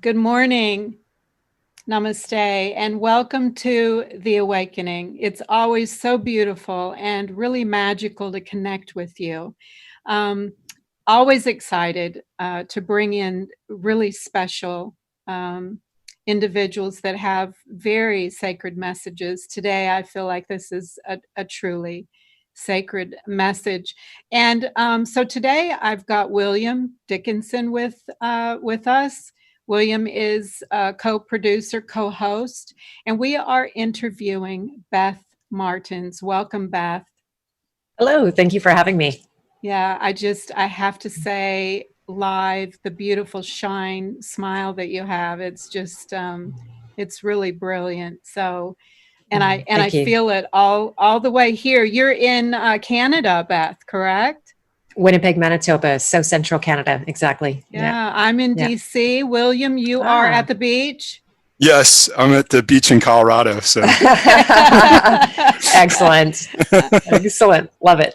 Good morning. Namaste and welcome to The Awakening. It's always so beautiful and really magical to connect with you. Um, Always excited to bring in really special individuals that have very sacred messages. Today, I feel like this is a truly sacred message. And so today I've got William Dickinson with us. William is a co-producer, co-host, and we are interviewing Beth Martens. Welcome, Beth. Hello, thank you for having me. Yeah, I have to say live, the beautiful shine smile that you have. It's just, it's really brilliant. So, and I Thank you. feel it all the way here. You're in Canada, Beth, correct? Winnipeg, Manitoba, so central Canada. Exactly. Yeah, I'm in Yeah. DC. William, you are at the beach? Yes, I'm at the beach in Colorado. So Excellent. Excellent. Love it.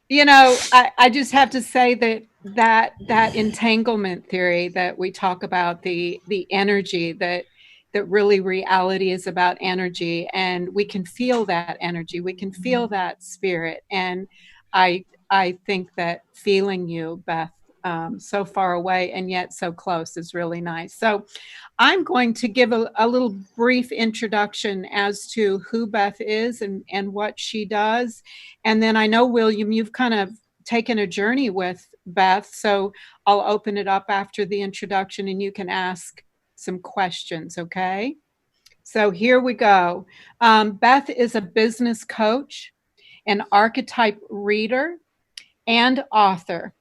You know, I just have to say that entanglement theory that we talk about, the energy that really reality is about energy, and we can feel that energy, we can feel that spirit, and I think that feeling you, Beth, so far away and yet so close is really nice. So I'm going to give a little brief introduction as to who Beth is and what she does. And then I know, William, you've kind of taken a journey with Beth. So I'll open it up after the introduction and you can ask some questions, okay? So here we go. Beth is a business coach, an archetype reader, and author.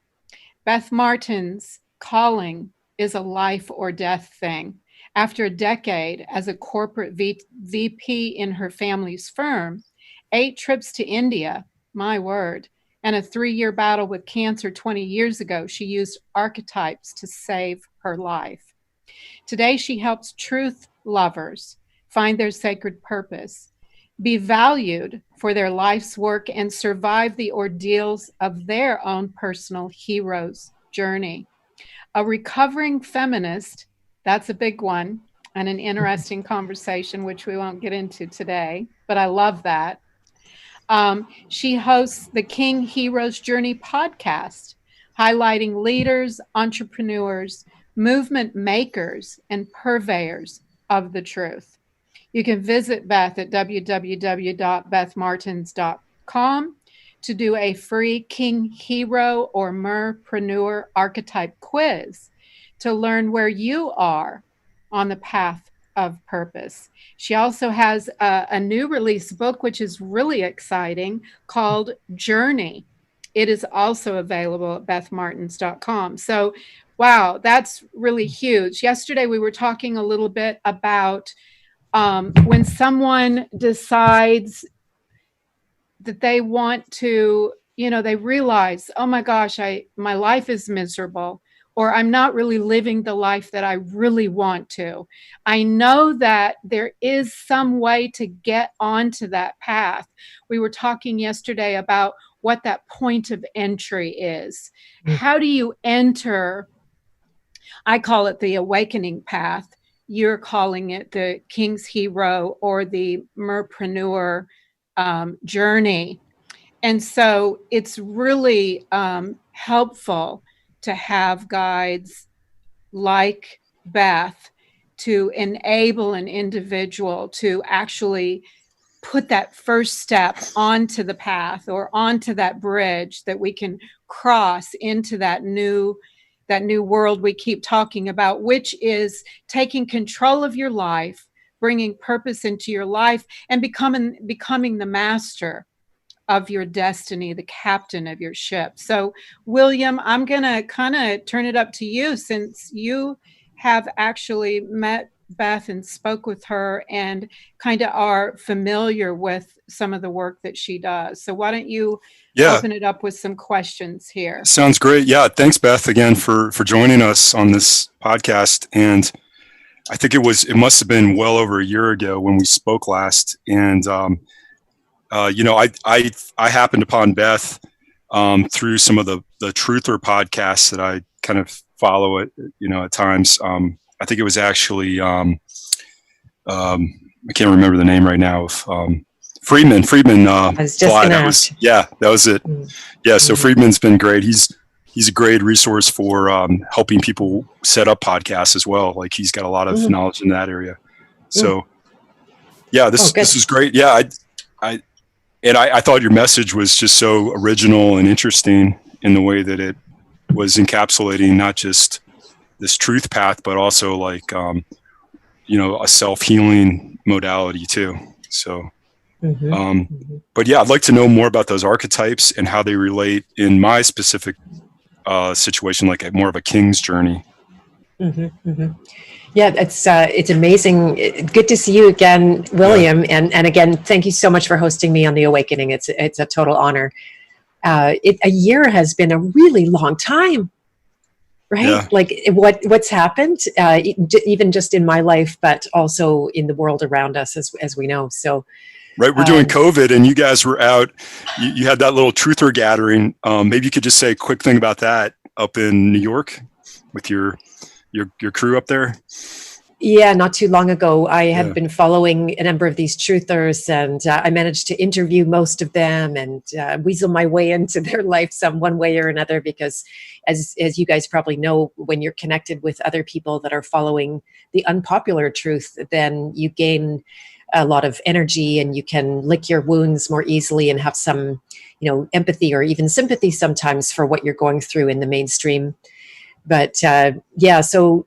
Beth Martens' calling is a life or death thing. After a decade as a corporate VP in her family's firm, 8 trips to India, my word, and a 3-year battle with cancer 20 years ago, she used archetypes to save her life. Today, she helps truth lovers find their sacred purpose, be valued for their life's work, and survive the ordeals of their own personal hero's journey. A recovering feminist, that's a big one, and an interesting conversation, which we won't get into today, but I love that. She hosts the King Hero's Journey podcast, highlighting leaders, entrepreneurs, movement makers, and purveyors of the truth. You can visit Beth at www.bethmartens.com to do a free King Hero or Merpreneur archetype quiz to learn where you are on the path of purpose. She also has a new release book, which is really exciting, called Journey. It is also available at bethmartens.com. So, wow, that's really huge. Yesterday, we were talking a little bit about when someone decides that they want to, they realize, oh my gosh, my life is miserable, or I'm not really living the life that I really want to. I know that there is some way to get onto that path. We were talking yesterday about what that point of entry is. How do you enter? I call it the awakening path. You're calling it the King's Hero or the Merpreneur journey. And so it's really helpful to have guides like Beth to enable an individual to actually put that first step onto the path or onto that bridge that we can cross into that new world we keep talking about, which is taking control of your life, bringing purpose into your life, and becoming the master of your destiny, the captain of your ship. So, William, I'm going to kind of turn it up to you, since you have actually met Beth and spoke with her and kind of are familiar with some of the work that she does. So why don't you open it up with some questions here? Sounds great. Yeah, thanks, Beth, again for joining us on this podcast. And I think it must have been well over a year ago when we spoke last. And I happened upon Beth through some of the Truther podcasts that I kind of follow at times. I think it was actually, I can't remember the name right now of, Friedman. I was just going to ask. That was it. Yeah. So Friedman's been great. He's a great resource for helping people set up podcasts as well. Like he's got a lot of knowledge in that area. So yeah, this is great. Yeah. I thought your message was just so original and interesting in the way that it was encapsulating not just this truth path, but also like, a self-healing modality too. So, but yeah, I'd like to know more about those archetypes and how they relate in my specific situation, like more of a king's journey. Yeah, it's amazing. Good to see you again, William. Yeah. And again, thank you so much for hosting me on The Awakening. It's a total honor. A year has been a really long time, right? Yeah. Like what's happened, even just in my life, but also in the world around us, as we know. So. Right, we're doing COVID, and you guys were out. You had that little truther gathering. Maybe you could just say a quick thing about that up in New York with your crew up there. Yeah, not too long ago, I had been following a number of these truthers, and I managed to interview most of them and weasel my way into their life one way or another. Because, as you guys probably know, when you're connected with other people that are following the unpopular truth, then you gain a lot of energy, and you can lick your wounds more easily and have some, empathy or even sympathy sometimes for what you're going through in the mainstream. But so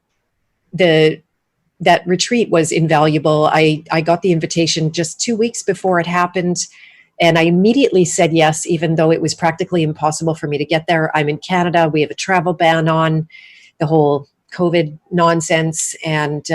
that retreat was invaluable. I got the invitation just 2 weeks before it happened, and I immediately said yes, even though it was practically impossible for me to get there. I'm in Canada. We have a travel ban on, the whole COVID nonsense, and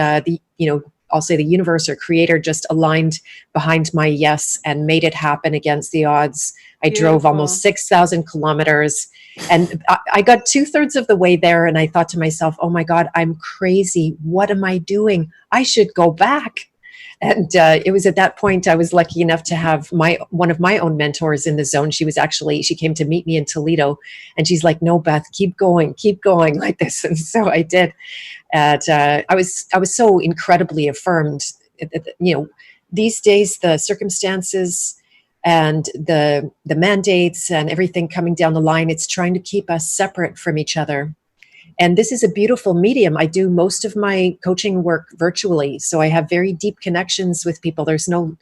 I'll say the universe or creator just aligned behind my yes and made it happen against the odds. I drove almost 6,000 kilometers, and I got 2/3 of the way there. And I thought to myself, oh my God, I'm crazy. What am I doing? I should go back. And it was at that point I was lucky enough to have one of my own mentors in the zone. She came to meet me in Toledo, and she's like, no, Beth, keep going like this. And so I did. And I was so incredibly affirmed. These days, the circumstances and the mandates and everything coming down the line, it's trying to keep us separate from each other. And this is a beautiful medium. I do most of my coaching work virtually, so I have very deep connections with people. There's no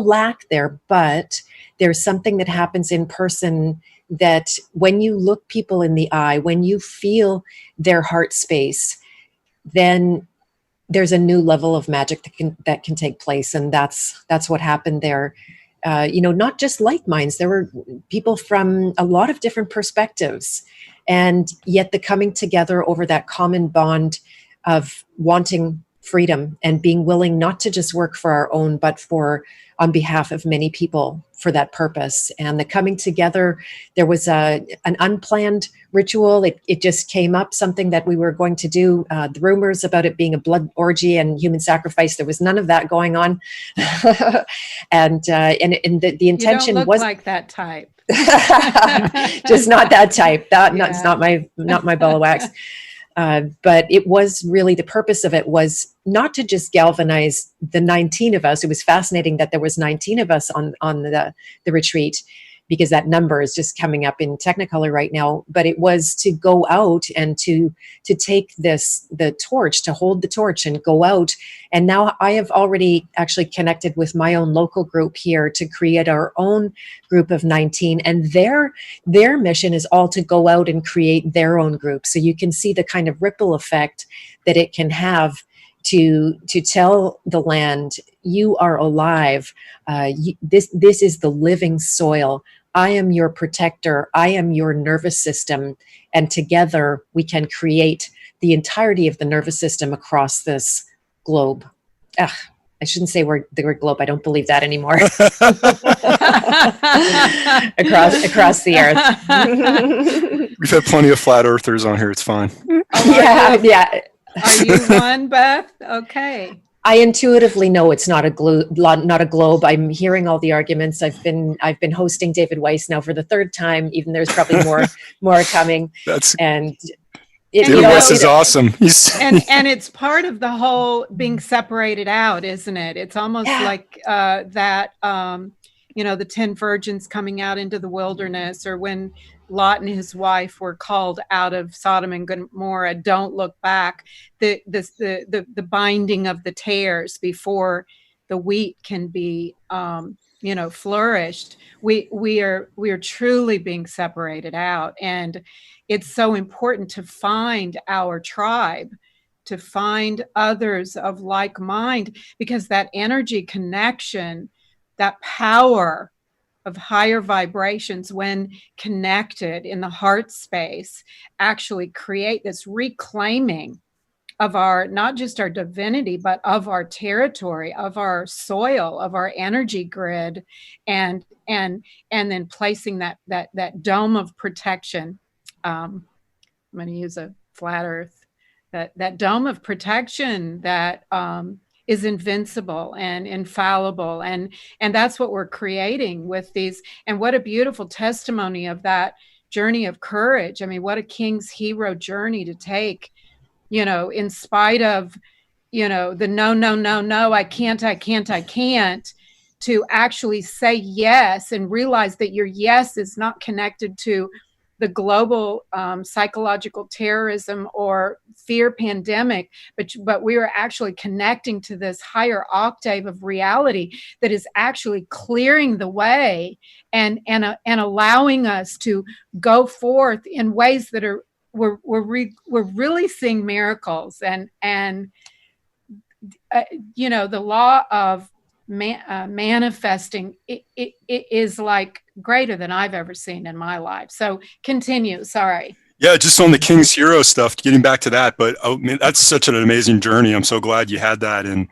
lack there, but there's something that happens in person that when you look people in the eye, when you feel their heart space, then there's a new level of magic that can take place. And that's what happened there. Not just like minds. There were people from a lot of different perspectives, and yet the coming together over that common bond of wanting freedom and being willing not to just work for our own, but on behalf of many people for that purpose. And the coming together, there was an unplanned ritual. It just came up, something that we were going to do. The rumors about it being a blood orgy and human sacrifice, there was none of that going on. and the intention you don't look was like that type. Just not that type. It's not my ball of wax. But it was really, the purpose of it was not to just galvanize the 19 of us. It was fascinating that there was 19 of us on the retreat, because that number is just coming up in Technicolor right now. But it was to go out and to take the torch, to hold the torch and go out. And now I have already actually connected with my own local group here to create our own group of 19. And their mission is all to go out and create their own group. So you can see the kind of ripple effect that it can have to tell the land, you are alive. This is the living soil. I am your protector. I am your nervous system. And together we can create the entirety of the nervous system across this globe. I shouldn't say the word globe. I don't believe that anymore. across the earth. We've had plenty of flat earthers on here. It's fine. Yeah. Are you one, Beth? Okay. I intuitively know it's not a globe. I'm hearing all the arguments. I've been hosting David Weiss now for the third time. Even there's probably more coming. Wes is awesome. And it's part of the whole being separated out, isn't it? It's almost like that, the 10 virgins coming out into the wilderness, or when Lot and his wife were called out of Sodom and Gomorrah, don't look back. The binding of the tares before the wheat can be flourished. We are truly being separated out, and it's so important to find our tribe, to find others of like mind, because that energy connection, that power of higher vibrations, when connected in the heart space, actually create this reclaiming of our, not just our divinity, but of our territory, of our soil, of our energy grid, and then placing that dome of protection. I'm going to use a flat earth, that dome of protection that is invincible and infallible, and that's what we're creating with these. And what a beautiful testimony of that journey of courage. I mean, what a king's hero journey to take, in spite of, the no, I can't, to actually say yes, and realize that your yes is not connected to the global psychological terrorism or fear pandemic, but we are actually connecting to this higher octave of reality that is actually clearing the way and allowing us to go forth in ways that are, we're really seeing miracles, and the law of manifesting, it is like greater than I've ever seen in my life. So continue. Sorry. Yeah, just on the King's Hero stuff, getting back to that, but that's such an amazing journey. I'm so glad you had that, and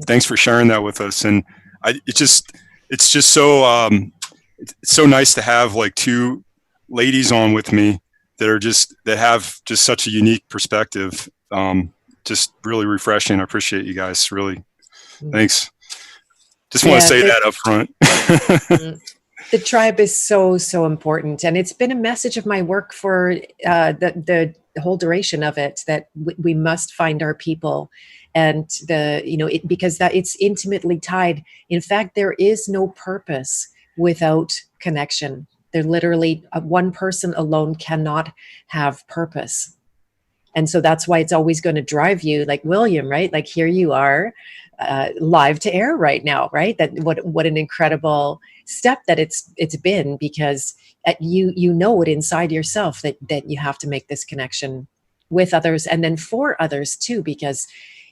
thanks for sharing that with us. And it's just so it's so nice to have like two ladies on with me that have just such a unique perspective. Just really refreshing. I appreciate you guys. Really, thanks. Just want to say that up front. The tribe is so, so important. And it's been a message of my work for the whole duration of it, that we must find our people. And because it's intimately tied. In fact, there is no purpose without connection. There literally, one person alone cannot have purpose. And so that's why it's always going to drive you, like William, right? Like here you are, live to air right now, right? That what an incredible step that it's been, because you know it inside yourself that you have to make this connection with others, and then for others too, because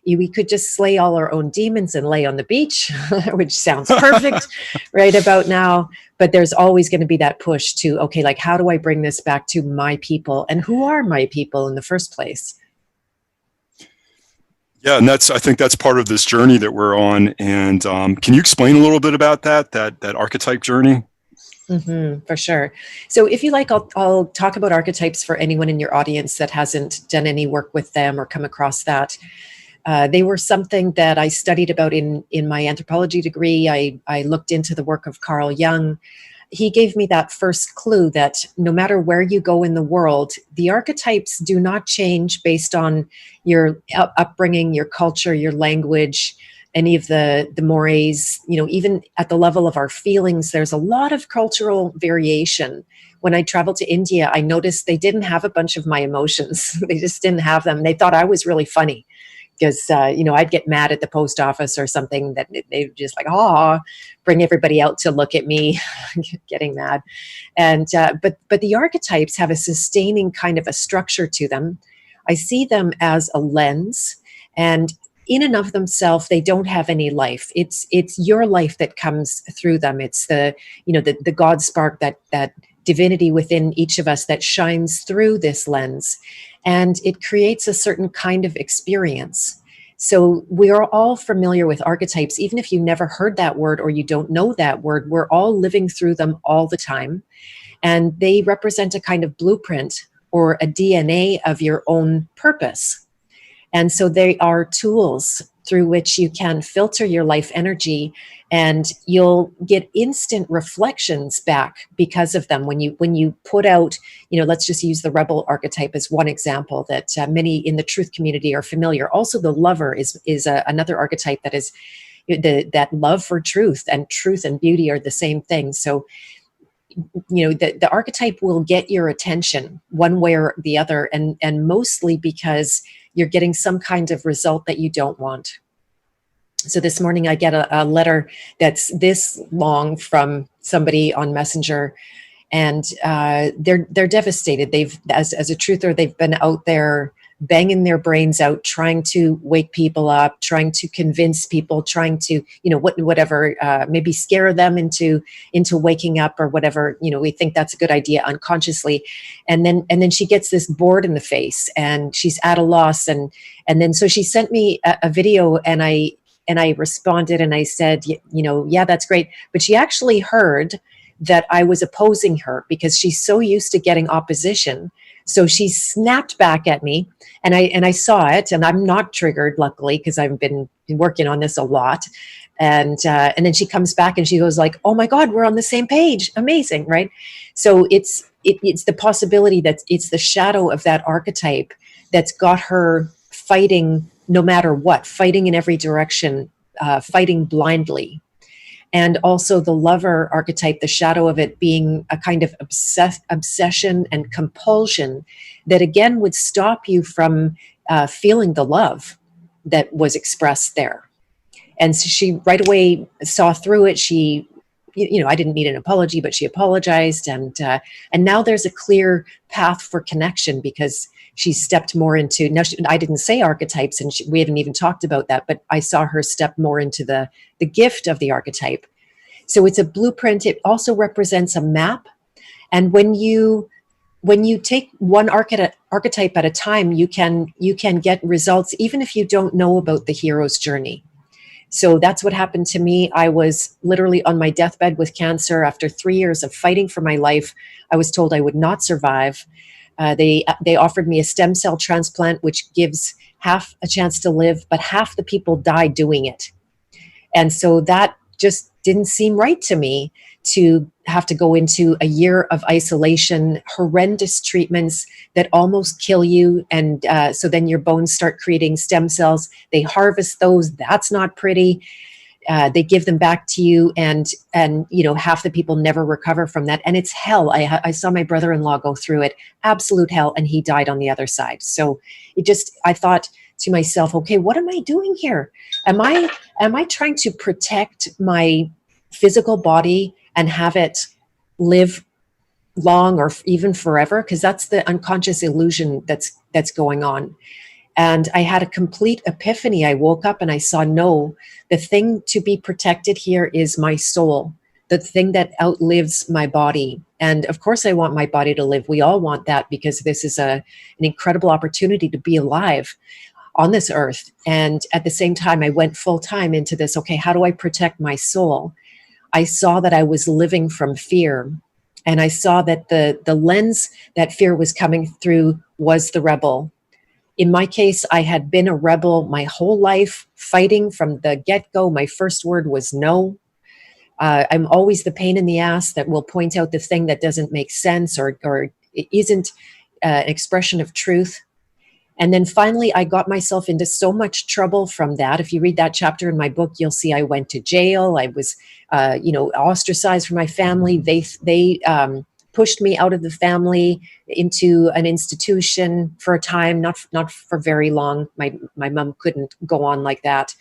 we could just slay all our own demons and lay on the beach, which sounds perfect right about now. But there's always going to be that push to, okay, like, how do I bring this back to my people? And who are my people in the first place? Yeah, and I think that's part of this journey that we're on. And can you explain a little bit about that archetype journey? Mm-hmm, for sure. So if you like, I'll talk about archetypes for anyone in your audience that hasn't done any work with them or come across that. They were something that I studied about in my anthropology degree. I looked into the work of Carl Jung. He gave me that first clue that no matter where you go in the world, the archetypes do not change based on your upbringing, your culture, your language, any of the mores. Even at the level of our feelings, there's a lot of cultural variation. When I traveled to India, I noticed they didn't have a bunch of my emotions. They just didn't have them. They thought I was really funny. Because, I'd get mad at the post office or something, that they just like, bring everybody out to look at me getting mad. And, but the archetypes have a sustaining kind of a structure to them. I see them as a lens, and in and of themselves, they don't have any life. It's your life that comes through them. It's the God spark, that divinity within each of us that shines through this lens, and it creates a certain kind of experience. So we are all familiar with archetypes. Even if you never heard that word or you don't know that word, we're all living through them all the time. And they represent a kind of blueprint or a DNA of your own purpose. And so they are tools through which you can filter your life energy, and you'll get instant reflections back because of them. When you put out, let's just use the rebel archetype as one example that many in the truth community are familiar. Also, the lover is another archetype that is that love for truth and beauty are the same thing. So the archetype will get your attention one way or the other, and mostly because you're getting some kind of result that you don't want. So this morning I get a letter that's this long from somebody on Messenger, and they're devastated. They've, as a truther, they've been out there banging their brains out, trying to wake people up, trying to convince people, trying to, whatever, maybe scare them into waking up or whatever. We think that's a good idea unconsciously. And then she gets this bored in the face and she's at a loss. And then, so she sent me a video, and I responded and I said, yeah, that's great. But she actually heard that I was opposing her because she's so used to getting opposition. So she snapped back at me, and I saw it, and I'm not triggered, luckily, because I've been working on this a lot. And then she comes back and she goes like, "Oh my God, we're on the same page. Amazing." Right. So it's the possibility that it's the shadow of that archetype that's got her fighting no matter what, fighting in every direction, fighting blindly. And also the lover archetype, the shadow of it being a kind of obsession and compulsion that again would stop you from feeling the love that was expressed there. And so she right away saw through it. She, I didn't need an apology, but she apologized. And now there's a clear path for connection because she stepped more into, now I didn't say archetypes, and we haven't even talked about that, but I saw her step more into the gift of the archetype. So it's a blueprint. It also represents a map. And when you take one archetype at a time, you can get results, even if you don't know about the hero's journey. So that's what happened to me. I was literally on my deathbed with cancer. After 3 years of fighting for my life, I was told I would not survive. They offered me a stem cell transplant, which gives half a chance to live, but half the people die doing it. And so that just didn't seem right to me, to have to go into a year of isolation, horrendous treatments that almost kill you. And so then your bones start creating stem cells. They harvest those. That's not pretty. They give them back to you, and half the people never recover from that, and it's hell. I saw my brother-in-law go through it, absolute hell, and he died on the other side. So I thought to myself, okay, what am I doing here? Am I trying to protect my physical body and have it live long or even forever? Because that's the unconscious illusion that's going on. And I had a complete epiphany. I woke up and I saw, no, the thing to be protected here is my soul, the thing that outlives my body. And of course, I want my body to live. We all want that because this is an incredible opportunity to be alive on this earth. And at the same time, I went full time into this. Okay, how do I protect my soul? I saw that I was living from fear. And I saw that the lens that fear was coming through was the rebel. In my case, I had been a rebel my whole life, fighting from the get-go. My first word was no. I'm always the pain in the ass that will point out the thing that doesn't make sense or isn't an expression of truth. And then finally, I got myself into so much trouble from that. If you read that chapter in my book, you'll see I went to jail. I was, ostracized from my family. They pushed me out of the family into an institution for a time, not for very long. My mom couldn't go on like that.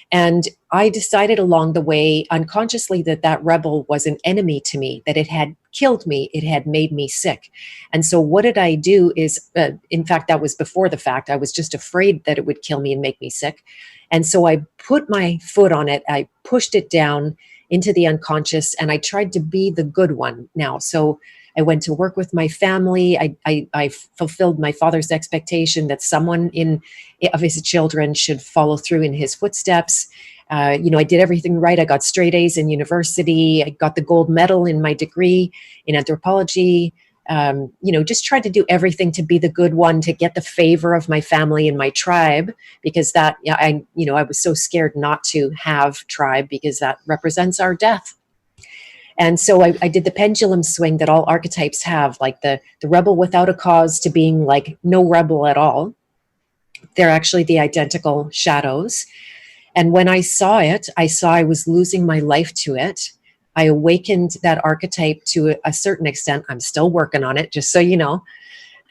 And I decided along the way, unconsciously, that rebel was an enemy to me, that it had killed me, it had made me sick. And so what did I do is, in fact, that was before the fact. I was just afraid that it would kill me and make me sick. And so I put my foot on it. I pushed it down into the unconscious, and I tried to be the good one now. So I went to work with my family. I fulfilled my father's expectation that someone of his children should follow through in his footsteps. I did everything right. I got straight A's in university. I got the gold medal in my degree in anthropology. just tried to do everything to be the good one, to get the favor of my family and my tribe, because I was so scared not to have tribe, because that represents our death. And so I did the pendulum swing that all archetypes have, like the rebel without a cause to being like no rebel at all. They're actually the identical shadows. And when I saw it, I saw I was losing my life to it. I awakened that archetype to a certain extent. I'm still working on it, just so you know.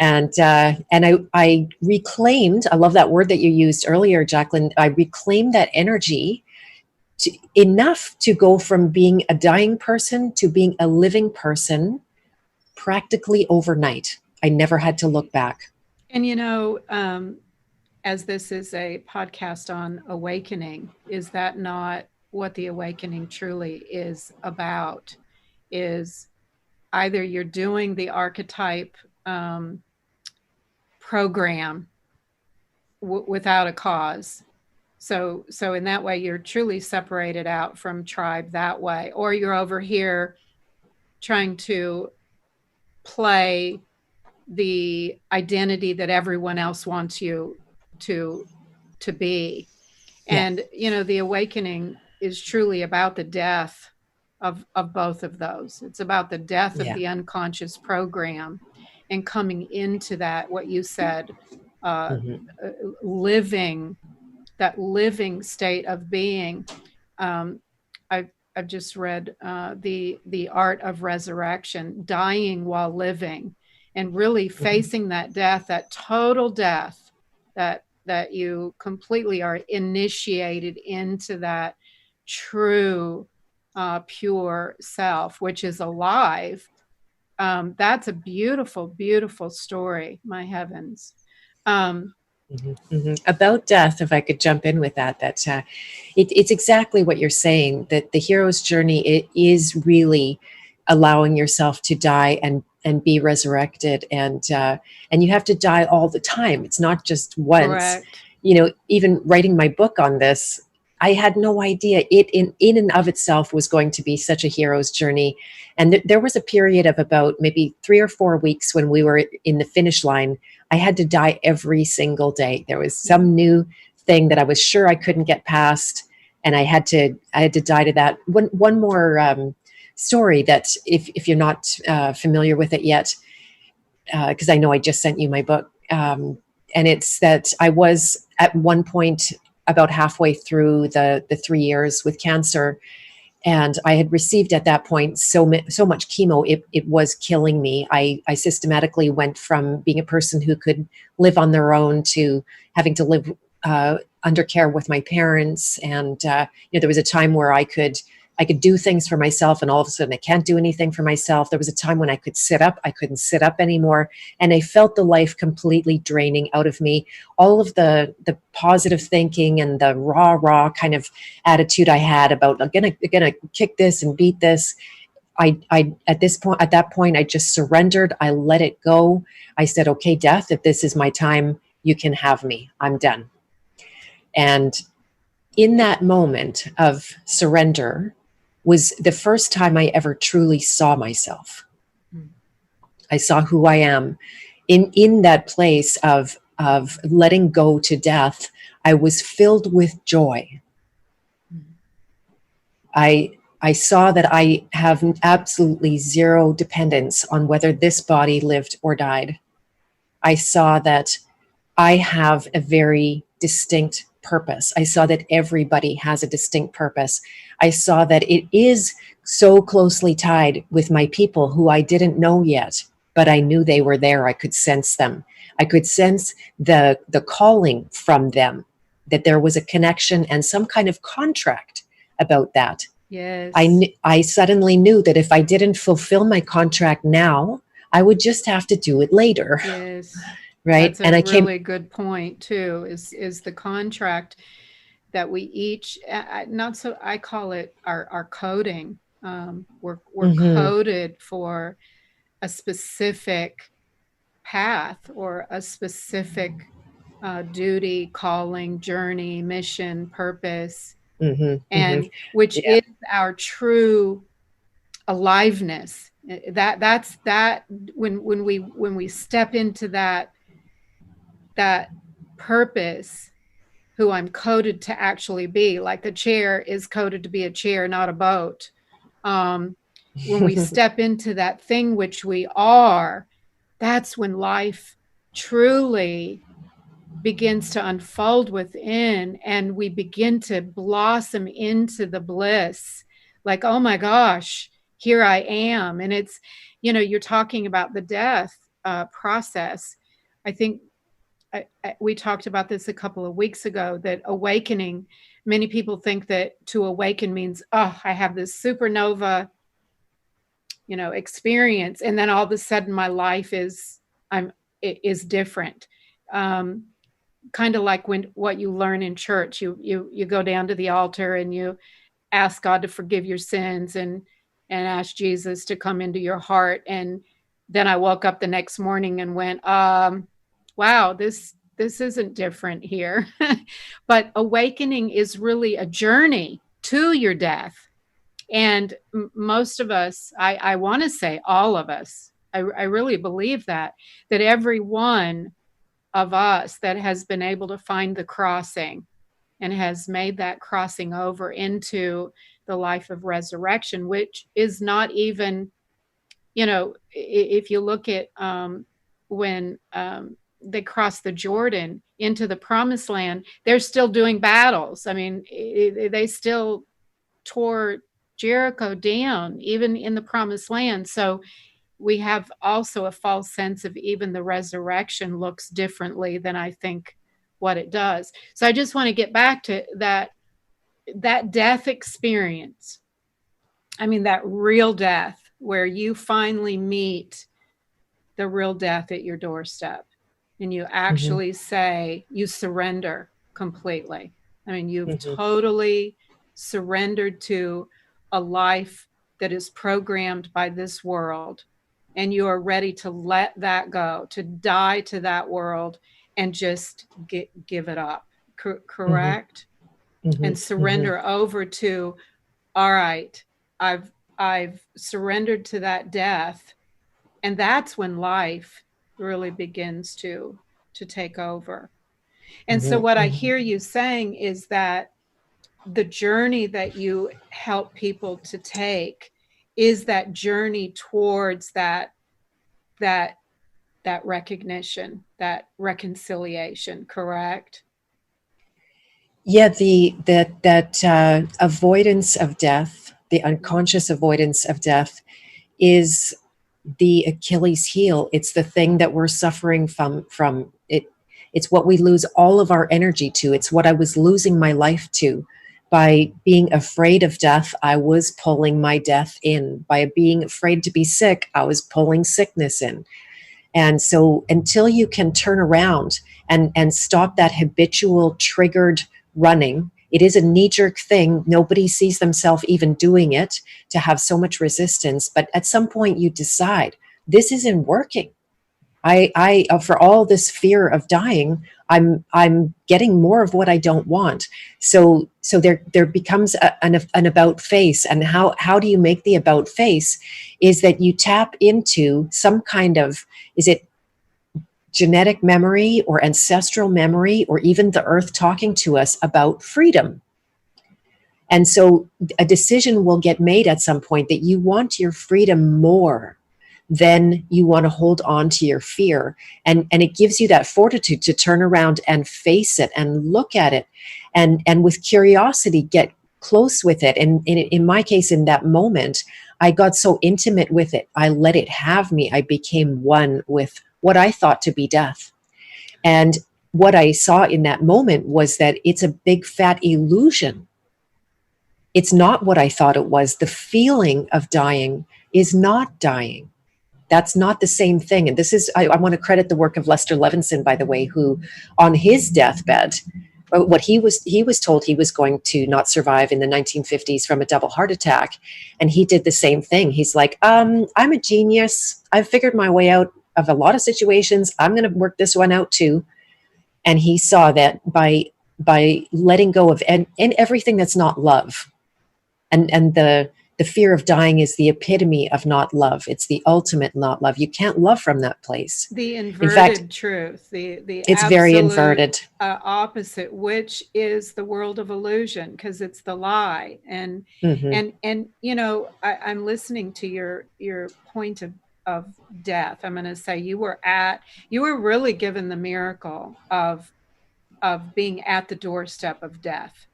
And I reclaimed, I love that word that you used earlier, Jacqueline. I reclaimed that energy enough to go from being a dying person to being a living person practically overnight. I never had to look back. And as this is a podcast on awakening, is that not what the awakening truly is about? Is either you're doing the archetype program without a cause. So in that way, you're truly separated out from tribe that way, or you're over here trying to play the identity that everyone else wants you to be. And, the awakening is truly about the death of both of those. It's about the death of the unconscious program and coming into that, what you said, living state of being. I've just read the Art of Resurrection, dying while living, and really facing that death, that total death, that you completely are initiated into that true, pure self, which is alive. That's a beautiful, beautiful story. My heavens. About death, if I could jump in with that, it's exactly what you're saying, that the hero's journey, it is really allowing yourself to die and be resurrected, and you have to die all the time. It's not just once. Correct. Even writing my book on this, I had no idea it in and of itself was going to be such a hero's journey. And there was a period of about maybe 3 or 4 weeks when we were in the finish line. I had to die every single day. There was some new thing that I was sure I couldn't get past, and I had to die to that. One more story that if you're not familiar with it yet, because I know I just sent you my book, and it's that I was at one point about halfway through the 3 years with cancer, and I had received at that point so much chemo, it was killing me. I systematically went from being a person who could live on their own to having to live under care with my parents. And there was a time where I could do things for myself, and all of a sudden I can't do anything for myself. There was a time when I could sit up, I couldn't sit up anymore. And I felt the life completely draining out of me. All of the positive thinking and the raw kind of attitude I had about I'm gonna kick this and beat this. I at that point, I just surrendered. I let it go. I said, okay, death, if this is my time, you can have me. I'm done. And in that moment of surrender was the first time I ever truly saw myself. I saw who I am. In that place of letting go to death, I was filled with joy. I saw that I have absolutely zero dependence on whether this body lived or died. I saw that I have a very distinct purpose. I saw that everybody has a distinct purpose. I saw that it is so closely tied with my people who I didn't know yet, but I knew they were there. I could sense them. I could sense the calling from them, that there was a connection and some kind of contract about that. Yes. I suddenly knew that if I didn't fulfill my contract now, I would just have to do it later. Yes. Right. That's a really good point too, is the contract that we each, I call it our coding. We're coded for a specific path or a specific duty, calling, journey, mission, purpose, and which is our true aliveness. That's when we step into that purpose, who I'm coded to actually be. Like the chair is coded to be a chair, not a boat. When we step into that thing which we are, that's when life truly begins to unfold within, and we begin to blossom into the bliss. Like, oh my gosh, here I am. And it's, you're talking about the death process. I think we talked about this a couple of weeks ago, that awakening, many people think that to awaken means, oh, I have this supernova, experience, and then all of a sudden my life is different. Kind of like what you learn in church, you go down to the altar and you ask God to forgive your sins and ask Jesus to come into your heart. And then I woke up the next morning and went, wow, this isn't different here. But awakening is really a journey to your death. And most of us, I want to say all of us, I really believe that every one of us that has been able to find the crossing and has made that crossing over into the life of resurrection, which is not even, if you look at when they crossed the Jordan into the promised land, they're still doing battles. I mean, they still tore Jericho down, even in the promised land. So we have also a false sense of even the resurrection looks differently than I think what it does. So I just want to get back to that death experience. I mean, that real death where you finally meet the real death at your doorstep and you actually say, you surrender completely. I mean, you've totally surrendered to a life that is programmed by this world, and you are ready to let that go, to die to that world and just give it up. Correct? And surrender over to, all right, I've surrendered to that death. And that's when life really begins to take over. And so what I hear you saying is that the journey that you help people to take is that journey towards that recognition, that reconciliation, correct? Yeah, that avoidance of death, the unconscious avoidance of death, is the Achilles heel. It's the thing that we're suffering from it. It's what we lose all of our energy to. It's what I was losing my life to. By being afraid of death, I was pulling my death in. By being afraid to be sick, I was pulling sickness in. And so until you can turn around and stop that habitual triggered running, it is a knee-jerk thing. Nobody sees themselves even doing it, to have so much resistance. But at some point you decide, this isn't working. I for all this fear of dying, I'm getting more of what I don't want. So there becomes an about face. And how do you make the about face? Is that you tap into some kind of, is it genetic memory or ancestral memory, or even the earth talking to us about freedom? And so a decision will get made at some point that you want your freedom more than you want to hold on to your fear. And it gives you that fortitude to turn around and face it and look at it. And with curiosity, get close with it. And in my case, in that moment, I got so intimate with it. I let it have me. I became one with what I thought to be death. And what I saw in that moment was that it's a big fat illusion. It's not what I thought it was. The feeling of dying is not dying. That's not the same thing. And this is, I want to credit the work of Lester Levinson, by the way, who on his deathbed, what he was told he was going to not survive in the 1950s from a double heart attack. And he did the same thing. He's like, I'm a genius. I've figured my way out of a lot of situations. I'm going to work this one out too. And he saw that by letting go of and everything that's not love, and the the fear of dying is the epitome of not love. It's the ultimate not love. You can't love from that place. The In inverted fact, truth, the it's very inverted. Opposite, which is the world of illusion, because it's the lie. And you know, I'm listening to your point of death. I'm going to say you were really given the miracle of being at the doorstep of death.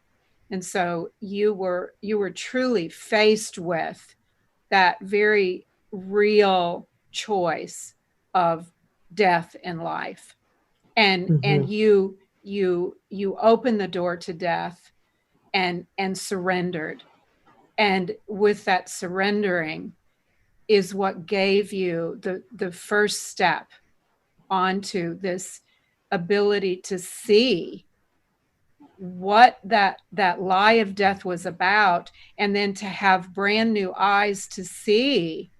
And so you were truly faced with that very real choice of death and life. And you opened the door to death and surrendered. And with that surrendering is what gave you the first step onto this ability to see what that lie of death was about, and then to have brand new eyes to see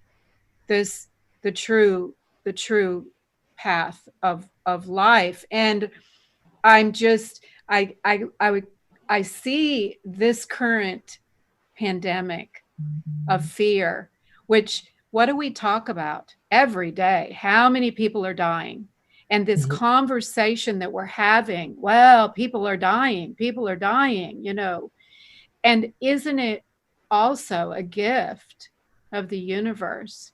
this the true path of life. And I'm just I see this current pandemic of fear, which, what do we talk about every day? How many people are dying? And this conversation that we're having, well, people are dying, you know. And isn't it also a gift of the universe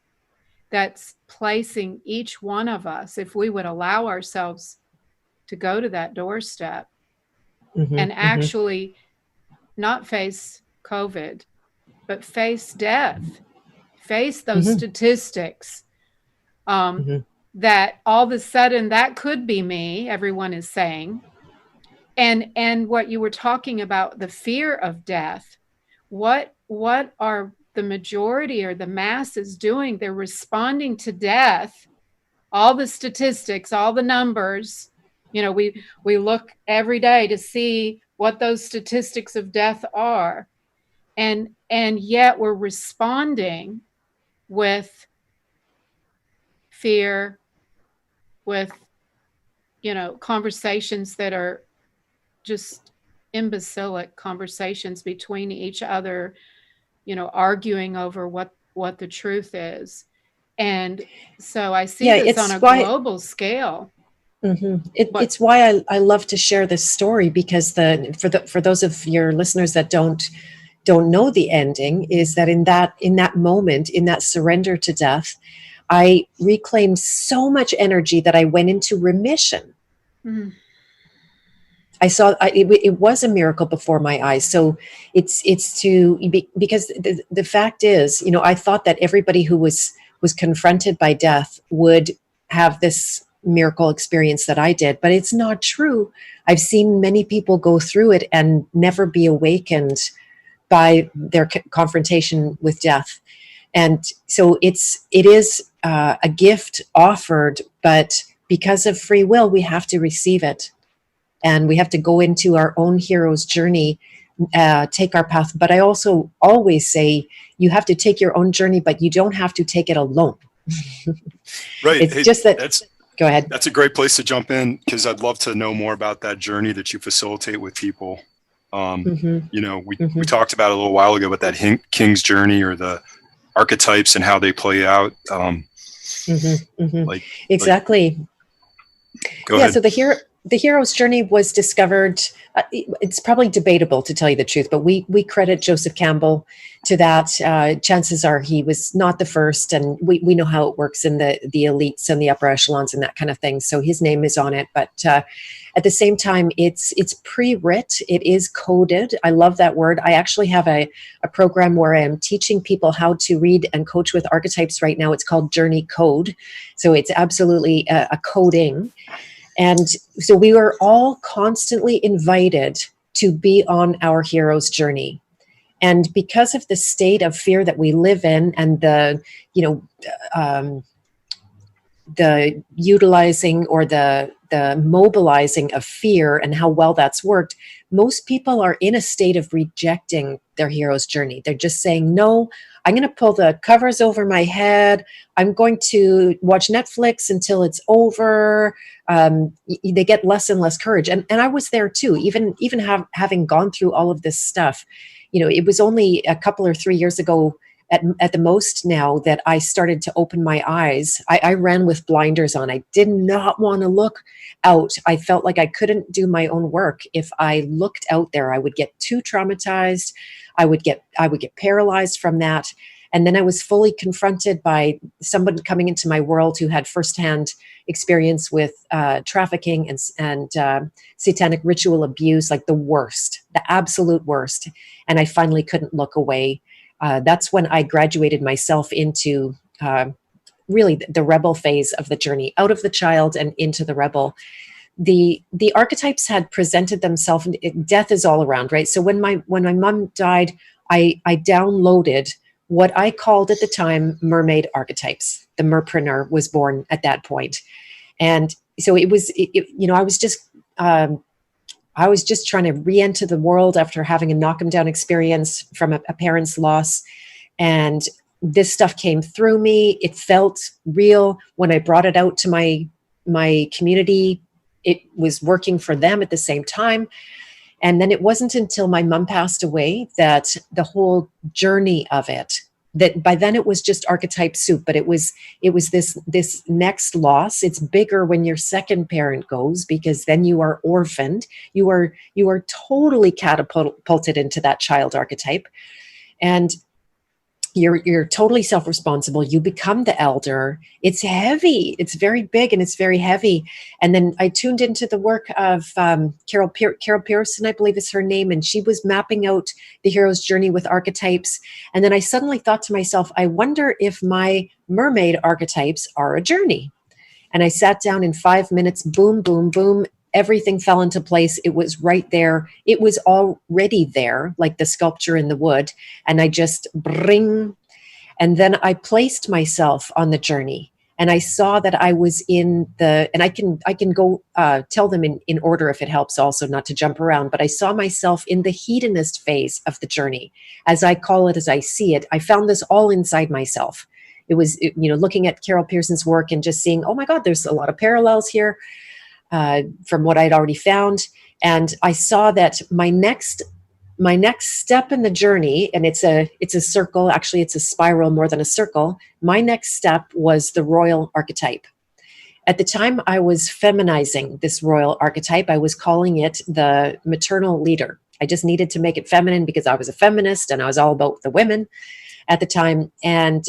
that's placing each one of us, if we would allow ourselves to go to that doorstep and actually not face COVID, but face death, face those statistics, that all of a sudden that could be me, everyone is saying. And what you were talking about, the fear of death, what are the majority or the masses doing? They're responding to death, all the statistics, all the numbers. You know, we look every day to see what those statistics of death are. And yet we're responding with fear, with, you know, conversations that are just imbecilic conversations between each other, you know, arguing over what the truth is. And so I see this on a global scale. It's why I love to share this story, because for those of your listeners that don't know the ending, is that in that moment, in that surrender to death, I reclaimed so much energy that I went into remission. I saw it was a miracle before my eyes. So it's because the fact is, you know, I thought that everybody who was confronted by death would have this miracle experience that I did, but it's not true. I've seen many people go through it and never be awakened by their confrontation with death. And so it is a gift offered, but because of free will, we have to receive it. And we have to go into our own hero's journey, take our path. But I also always say you have to take your own journey, but you don't have to take it alone. Right. It's just that. Go ahead. That's a great place to jump in, because I'd love to know more about that journey that you facilitate with people. You know, we talked about it a little while ago, but that King's journey, or the archetypes and how they play out. Exactly. Go ahead. So the hero's journey was discovered. It's probably debatable, to tell you the truth, but we credit Joseph Campbell to that. Chances are he was not the first, and we know how it works in the elites and the upper echelons and that kind of thing. So his name is on it, but at the same time, it's pre-writ. It is coded. I love that word. I actually have a program where I am teaching people how to read and coach with archetypes right now. It's called Journey Code. So it's absolutely a coding. And so we were all constantly invited to be on our hero's journey. And because of the state of fear that we live in, and the utilizing or the mobilizing of fear and how well that's worked, most people are in a state of rejecting their hero's journey. They're just saying, no, I'm going to pull the covers over my head. I'm going to watch Netflix until it's over. They get less and less courage. And I was there too, even having gone through all of this stuff. It was only a couple or 3 years ago at the most now that I started to open my eyes. I ran with blinders on. I did not want to look out. I felt like I couldn't do my own work. If I looked out there, I would get too traumatized. I would get paralyzed from that. And then I was fully confronted by somebody coming into my world who had firsthand experience with trafficking and satanic ritual abuse, like the worst, the absolute worst. And I finally couldn't look away. That's when I graduated myself into really the rebel phase of the journey, out of the child and into the rebel. The archetypes had presented themselves. Death is all around, right? So when my mom died, I downloaded what I called at the time Mermaid Archetypes. The Merpreneur was born at that point. And so I was just trying to re-enter the world after having a knock 'em down experience from a parent's loss. And this stuff came through me. It felt real. When I brought it out to my community, it was working for them at the same time. And then it wasn't until my mom passed away that the whole journey of it, that by then it was just archetype soup, but it was this next loss. It's bigger when your second parent goes, because then you are orphaned. You are totally catapulted into that child archetype. And you're totally self-responsible. You become the elder. It's heavy. It's very big and it's very heavy. And then I tuned into the work of Carol Pearson, I believe is her name. And she was mapping out the hero's journey with archetypes. And then I suddenly thought to myself, I wonder if my mermaid archetypes are a journey. And I sat down in 5 minutes, boom, boom, boom. Everything fell into place. It was right there. It was already there, like the sculpture in the wood. And I just bring. And then I placed myself on the journey. And I saw that I was in and I can go tell them in order if it helps also, not to jump around. But I saw myself in the hedonist phase of the journey. As I call it, as I see it, I found this all inside myself. It was, looking at Carol Pearson's work and just seeing, oh my God, there's a lot of parallels here. From what I'd already found. And I saw that my next step in the journey, and it's a circle, actually it's a spiral more than a circle. My next step was the Royal Archetype. At the time I was feminizing this Royal Archetype. I was calling it the maternal leader. I just needed to make it feminine because I was a feminist and I was all about the women at the time. And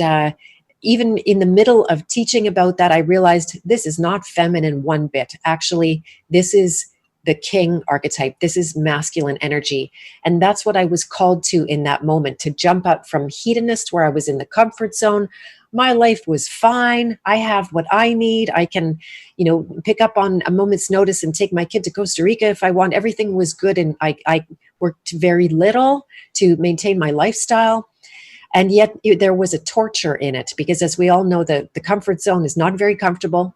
even in the middle of teaching about that, I realized this is not feminine one bit. Actually, this is the king archetype. This is masculine energy. And that's what I was called to in that moment, to jump up from hedonist, where I was in the comfort zone. My life was fine. I have what I need. I can, pick up on a moment's notice and take my kid to Costa Rica if I want. Everything was good. And I worked very little to maintain my lifestyle. And yet there was a torture in it, because as we all know, the comfort zone is not very comfortable,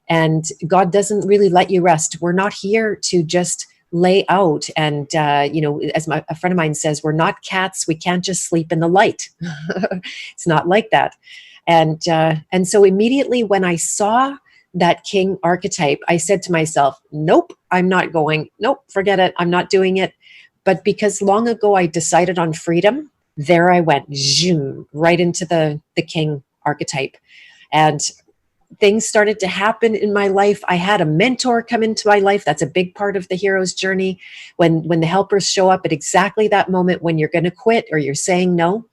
and God doesn't really let you rest. We're not here to just lay out. And, as a friend of mine says, we're not cats. We can't just sleep in the light. It's not like that. And so immediately when I saw that king archetype, I said to myself, nope, I'm not going. Nope, forget it. I'm not doing it. But because long ago I decided on freedom, there I went, zoom, right into the king archetype. And things started to happen in my life. I had a mentor come into my life. That's a big part of the hero's journey. When the helpers show up at exactly that moment when you're going to quit or you're saying no.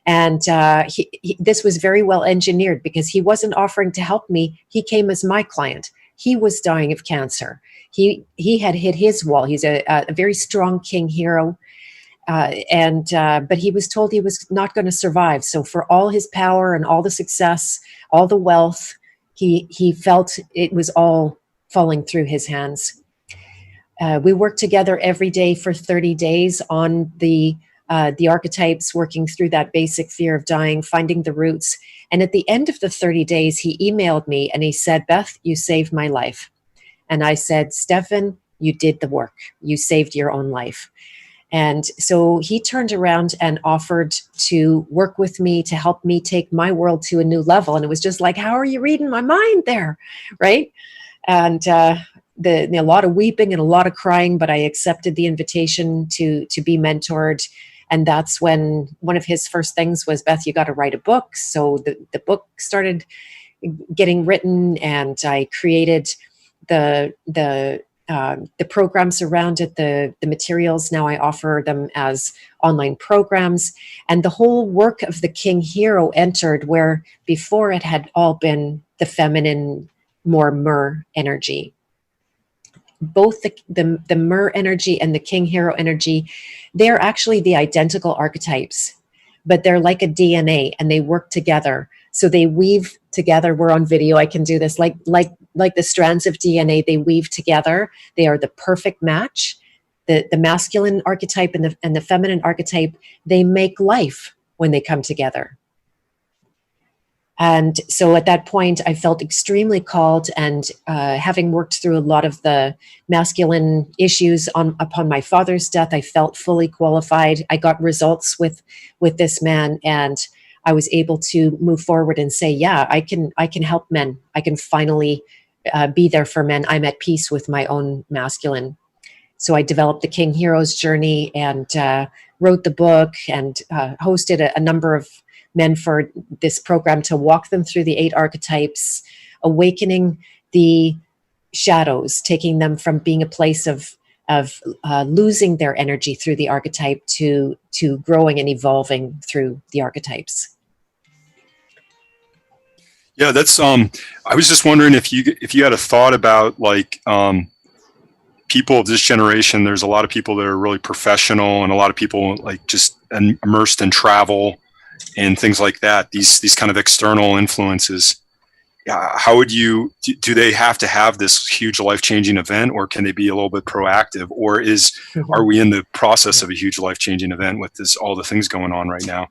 And this was very well engineered, because he wasn't offering to help me. He came as my client. He was dying of cancer. He had hit his wall. He's a very strong king hero. But he was told he was not going to survive. So for all his power and all the success, all the wealth, he felt it was all falling through his hands. We worked together every day for 30 days on the archetypes, working through that basic fear of dying, finding the roots. And at the end of the 30 days, he emailed me and he said, Beth, you saved my life. And I said, Stefan, you did the work. You saved your own life. And so he turned around and offered to work with me to help me take my world to a new level. And it was just like, how are you reading my mind there? Right. And a lot of weeping and a lot of crying, but I accepted the invitation to be mentored. And that's when one of his first things was, Beth, you got to write a book. So the book started getting written, and I created the programs around it, the materials. Now I offer them as online programs, and the whole work of the King Hero entered where before it had all been the feminine, more mer energy. Both the mer energy and the King Hero energy, they're actually the identical archetypes, but they're like a DNA and they work together. So they weave together. We're on video. I can do this like the strands of DNA. They weave together. They are the perfect match. The masculine archetype and the feminine archetype, they make life when they come together. And so at that point, I felt extremely called, and having worked through a lot of the masculine issues upon my father's death, I felt fully qualified. I got results with this man, and I was able to move forward and say, yeah, I can help men. I can finally be there for men. I'm at peace with my own masculine. So I developed the King Hero's Journey and wrote the book and hosted a number of men for this program to walk them through the 8 archetypes, awakening the shadows, taking them from being a place of losing their energy through the archetype to growing and evolving through the archetypes. Yeah, that's I was just wondering if you had a thought about like people of this generation. There's a lot of people that are really professional, and a lot of people like just immersed in travel and things like that. These kind of external influences. How would you do? They have to have this huge life-changing event, or can they be a little bit proactive, or are we in the process of a huge life-changing event with all the things going on right now?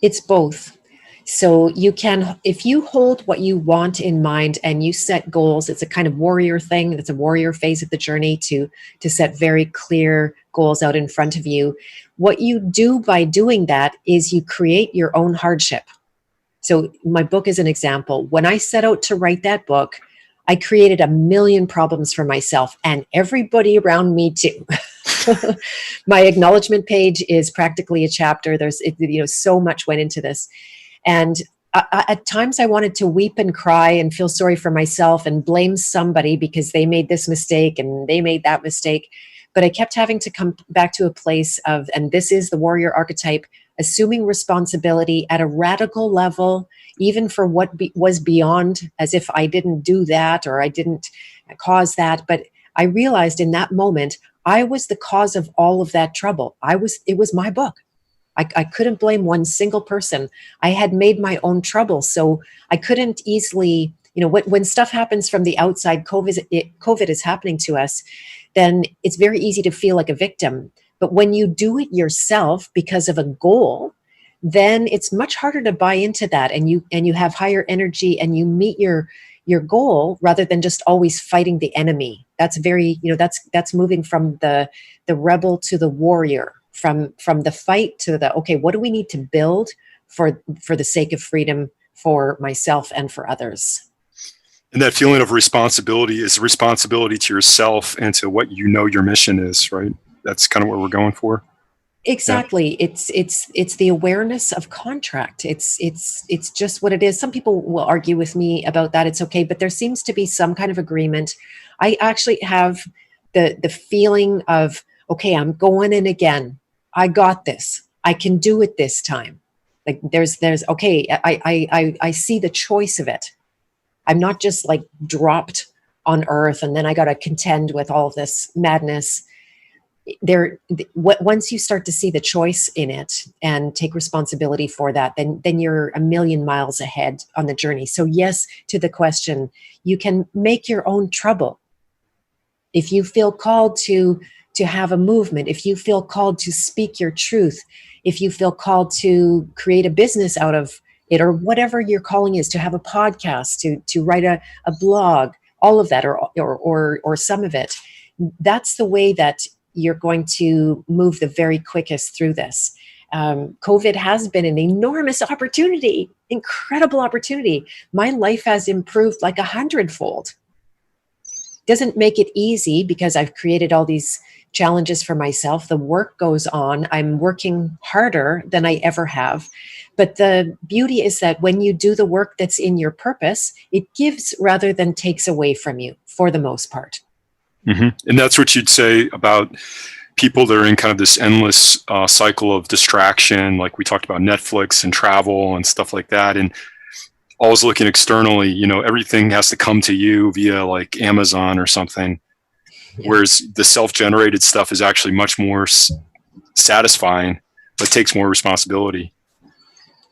It's both. So you can, if you hold what you want in mind and you set goals, it's a kind of warrior thing. It's a warrior phase of the journey to set very clear goals out in front of you. What you do by doing that is you create your own hardship. So my book is an example. When I set out to write that book, I created a million problems for myself and everybody around me too. My acknowledgement page is practically a chapter. There's, so much went into this. And at times I wanted to weep and cry and feel sorry for myself and blame somebody because they made this mistake and they made that mistake. But I kept having to come back to a place of, and this is the warrior archetype, assuming responsibility at a radical level, even for what was beyond, as if I didn't do that or I didn't cause that. But I realized in that moment, I was the cause of all of that trouble. It was my book. I couldn't blame one single person. I had made my own trouble. So I couldn't easily, when stuff happens from the outside, COVID is happening to us, then it's very easy to feel like a victim. But when you do it yourself because of a goal, then it's much harder to buy into that. And you have higher energy and you meet your goal rather than just always fighting the enemy. That's very, that's moving from the rebel to the warrior. From the fight to the, okay, what do we need to build for the sake of freedom for myself and for others? And that feeling of responsibility is responsibility to yourself and to what your mission is, right? That's kind of what we're going for. Exactly. Yeah. It's the awareness of contract. It's just what it is. Some people will argue with me about that. It's okay, but there seems to be some kind of agreement. I actually have the feeling of, okay, I'm going in again. I got this. I can do it this time. Like there's okay. I see the choice of it. I'm not just like dropped on earth and then I got to contend with all of this madness. Once you start to see the choice in it and take responsibility for that, then you're a million miles ahead on the journey. So yes, to the question, you can make your own trouble. If you feel called to have a movement, if you feel called to speak your truth, if you feel called to create a business out of it, or whatever your calling is, to have a podcast, to write a blog, all of that or some of it, that's the way that you're going to move the very quickest through this. COVID has been an enormous opportunity, incredible opportunity. My life has improved like 100-fold. Doesn't make it easy because I've created all these challenges for myself. The work goes on. I'm working harder than I ever have. But the beauty is that when you do the work that's in your purpose, it gives rather than takes away from you for the most part. Mm-hmm. And that's what you'd say about people that are in kind of this endless cycle of distraction, like we talked about Netflix and travel and stuff like that. And always looking externally, you know, everything has to come to you via like Amazon or something. Yeah. Whereas the self-generated stuff is actually much more satisfying, but takes more responsibility.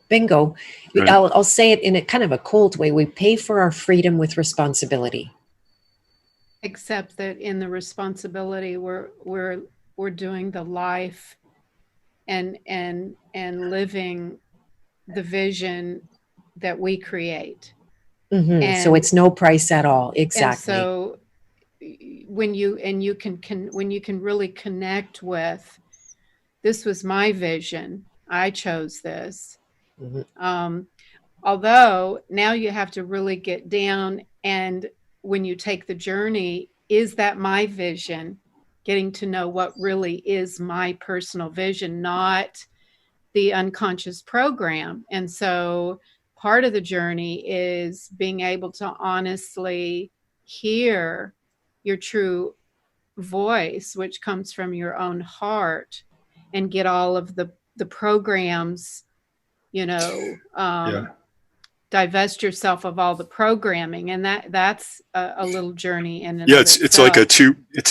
Bingo. Right. I'll say it in a kind of a cold way. We pay for our freedom with responsibility. Except that in the responsibility, we're doing the life and living the vision that we create. Mm-hmm. And so it's no price at all. Exactly. And so when you can really connect with, this was my vision, I chose this. Mm-hmm. Although now you have to really get down, and when you take the journey, is that my vision? Getting to know what really is my personal vision, not the unconscious program. And so part of the journey is being able to honestly hear your true voice, which comes from your own heart, and get all of the programs, you know, divest yourself of all the programming, and that's a little journey in and of itself. It's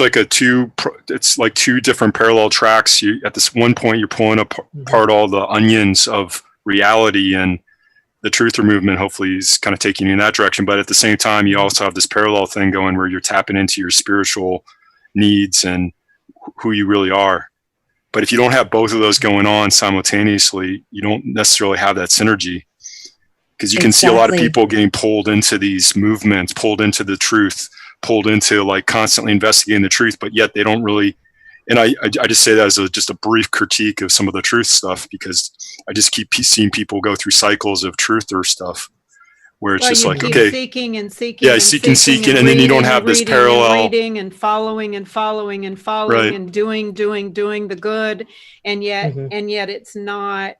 like two different parallel tracks. You at this one point you're pulling apart all the onions of reality, and the truther movement hopefully is kind of taking you in that direction. But at the same time, you also have this parallel thing going where you're tapping into your spiritual needs and who you really are. But if you don't have both of those going on simultaneously, you don't necessarily have that synergy. Because you can see a lot of people getting pulled into these movements, pulled into the truth, pulled into like constantly investigating the truth, but yet they don't really. And I just say that as just a brief critique of some of the truth stuff, because I just keep seeing people go through cycles of truther stuff where it's just like, okay, seeking, and then you don't have this parallel, and reading and following right. And doing the good, and yet it's not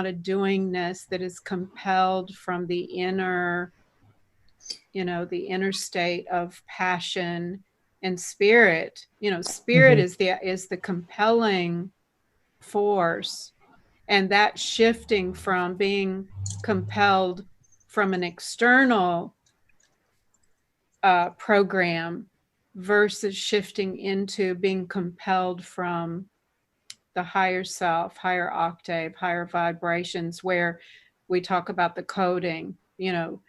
a doingness that is compelled from the inner, you know, the inner state of passion and spirit. You know, spirit is the compelling force, and that shifting from being compelled from an external program versus shifting into being compelled from the higher self, higher octave, higher vibrations, where we talk about the coding, you know,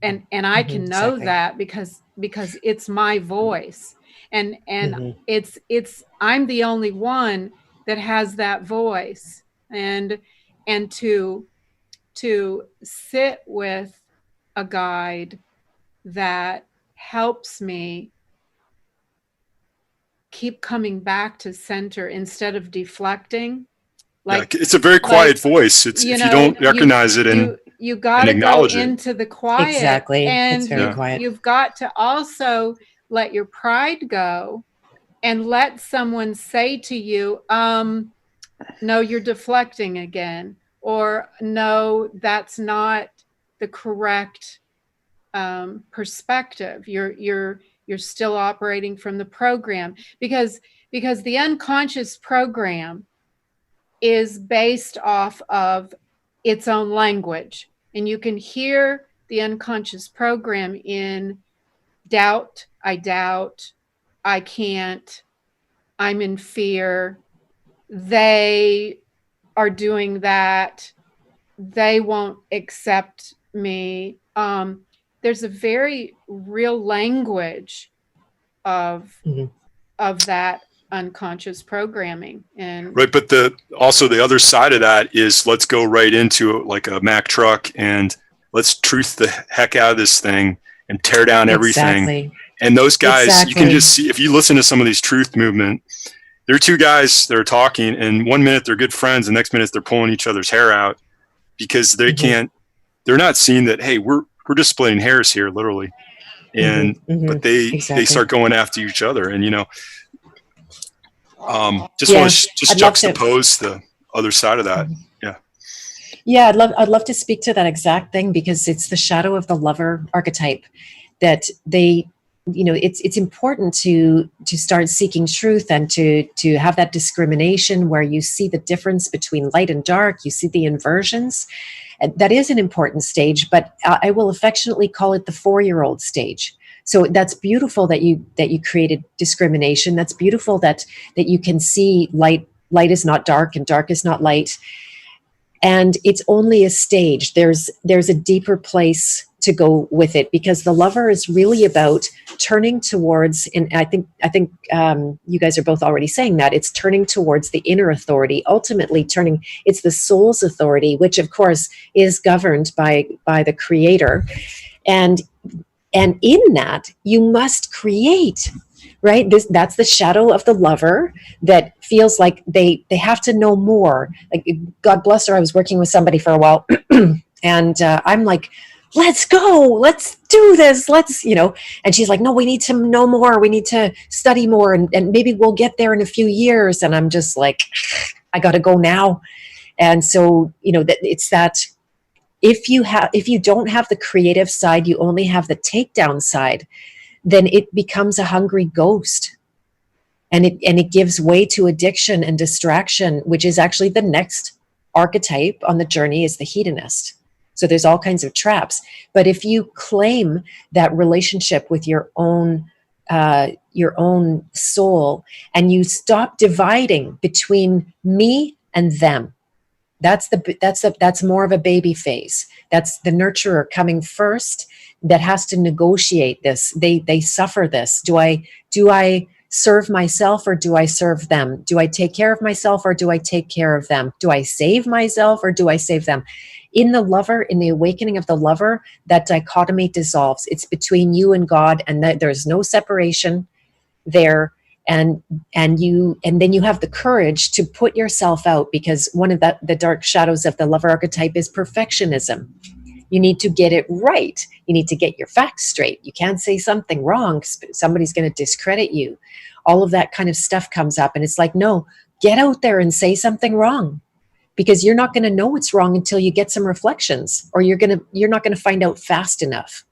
and I can know that because it's my voice, and it's I'm the only one that has that voice, and to sit with a guide that helps me keep coming back to center instead of deflecting. Like, it's a very quiet voice. It's, if you don't recognize it and you got to go into the quiet. Exactly. And it's very quiet. You've got to also let your pride go and let someone say to you, no, you're deflecting again, or no, that's not the correct perspective. You're still operating from the program, because the unconscious program is based off of its own language, and you can hear the unconscious program in doubt, I can't, I'm in fear, they are doing that, they won't accept me. There's a very real language of that unconscious programming. And right, but also the other side of that is, let's go right into like a Mack truck and let's truth the heck out of this thing and tear down everything. Exactly. And those guys, you can just see, if you listen to some of these truth movement, there are two guys that are talking, and 1 minute they're good friends, the next minute they're pulling each other's hair out because they can't, they're not seeing that, hey, we're just splitting hairs here, literally. And, but they start going after each other. And, you know, just want to just juxtapose the other side of that. Yeah, I'd love to speak to that exact thing, because it's the shadow of the lover archetype that they, you know, it's important to start seeking truth and to have that discrimination where you see the difference between light and dark, you see the inversions. And that is an important stage, but I will affectionately call it the 4-year-old stage. So that's beautiful that you created discrimination. That's beautiful that you can see light is not dark and dark is not light. And it's only a stage. There's a deeper place to go with it, because the lover is really about turning towards, and I think you guys are both already saying that, it's turning towards the inner authority, ultimately it's the soul's authority, which of course is governed by the creator. And in that, you must create, right? That's the shadow of the lover that feels like they have to know more. Like, God bless her, I was working with somebody for a while and I'm like, let's go, let's do this, and she's like, no, we need to know more, we need to study more, and maybe we'll get there in a few years. And I'm just like, I got to go now. And so, that it's that if you don't have the creative side, you only have the takedown side, then it becomes a hungry ghost, and it gives way to addiction and distraction, which is actually the next archetype on the journey, is the hedonist. So there's all kinds of traps. But if you claim that relationship with your own soul, and you stop dividing between me and them, that's more of a baby phase. That's the nurturer coming first, that has to negotiate this. They suffer this. Do I serve myself, or do I serve them? Do I take care of myself, or do I take care of them? Do I save myself, or do I save them? In the awakening of the lover, that dichotomy dissolves. It's between you and God, and there's no separation there. And then you have the courage to put yourself out, because one of the dark shadows of the lover archetype is perfectionism. You need to get it right. You need to get your facts straight. You can't say something wrong. Somebody's going to discredit you. All of that kind of stuff comes up. And it's like, no, get out there and say something wrong, because you're not going to know what's wrong until you get some reflections, or you're not going to find out fast enough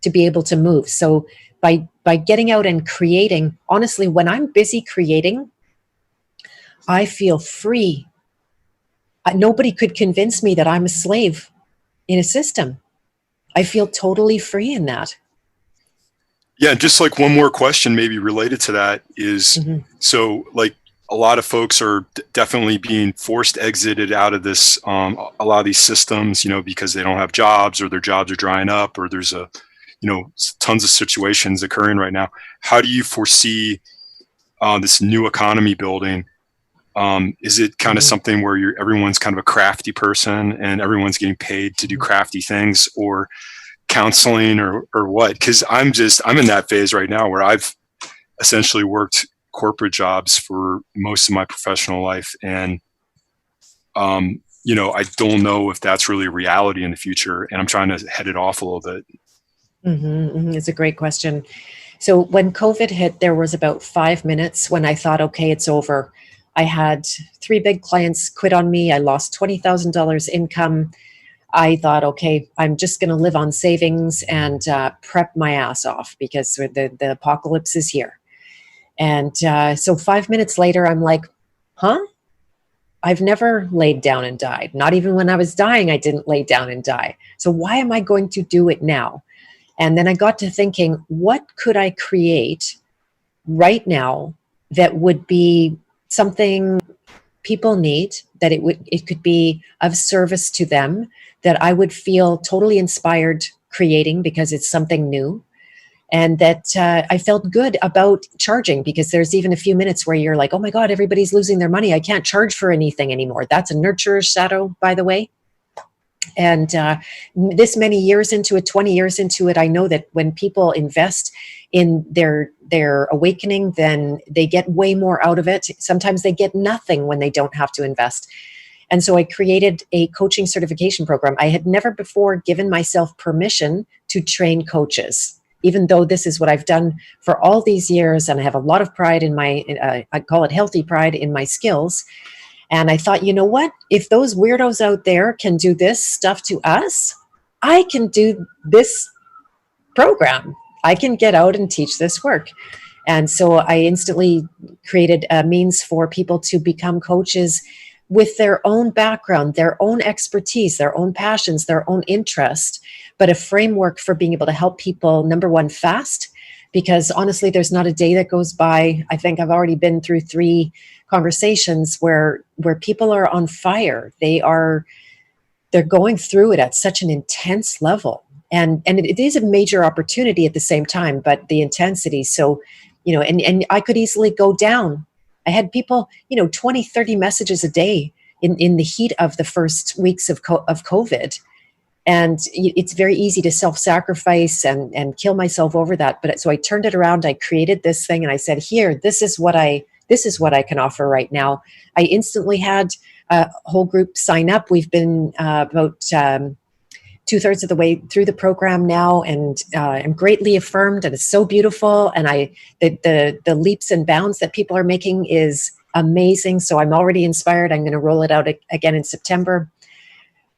to be able to move. So by getting out and creating, honestly, when I'm busy creating, I feel free. Nobody could convince me that I'm a slave in a system. I feel totally free in that. Yeah, just like one more question maybe related to that is, so like a lot of folks are definitely being forced exited out of this, a lot of these systems, because they don't have jobs, or their jobs are drying up, or there's tons of situations occurring right now. How do you foresee this new economy building? Is it kind of something where everyone's kind of a crafty person and everyone's getting paid to do crafty things, or counseling, or what? Because I'm in that phase right now where I've essentially worked corporate jobs for most of my professional life, and I don't know if that's really a reality in the future, and I'm trying to head it off a little bit. It's a great question. So when COVID hit, there was about 5 minutes when I thought, okay, it's over. I had 3 big clients quit on me. I lost $20,000 income. I thought, okay, I'm just going to live on savings and prep my ass off, because the apocalypse is here. And so 5 minutes later, I'm like, I've never laid down and died. Not even when I was dying, I didn't lay down and die. So why am I going to do it now? And then I got to thinking, what could I create right now that would be something people need, that it could be of service to them, that I would feel totally inspired creating because it's something new, and that I felt good about charging, because there's even a few minutes where you're like, oh my God, everybody's losing their money. I can't charge for anything anymore. That's a nurturer's shadow, by the way. And this many years into it, 20 years into it, I know that when people invest in their awakening, then they get way more out of it. Sometimes they get nothing when they don't have to invest. And so I created a coaching certification program. I had never before given myself permission to train coaches, even though this is what I've done for all these years. And I have a lot of pride in my, I call it healthy pride in my skills. And I thought, you know what? If those weirdos out there can do this stuff to us, I can do this program. I can get out and teach this work. And so I instantly created a means for people to become coaches with their own background, their own expertise, their own passions, their own interest, but a framework for being able to help people, number one, fast. Because honestly, there's not a day that goes by. I think I've already been through 3 conversations where people are on fire. They're going through it at such an intense level. And it is a major opportunity at the same time, but the intensity. So, and I could easily go down. I had people, 20, 30 messages a day in the heat of the first weeks of COVID. And it's very easy to self-sacrifice and kill myself over that. But so I turned it around. I created this thing and I said, here, this is what I can offer right now. I instantly had a whole group sign up. We've been about 2/3 of the way through the program now, and I'm greatly affirmed, and it's so beautiful. And the leaps and bounds that people are making is amazing. So I'm already inspired. I'm going to roll it out again in September.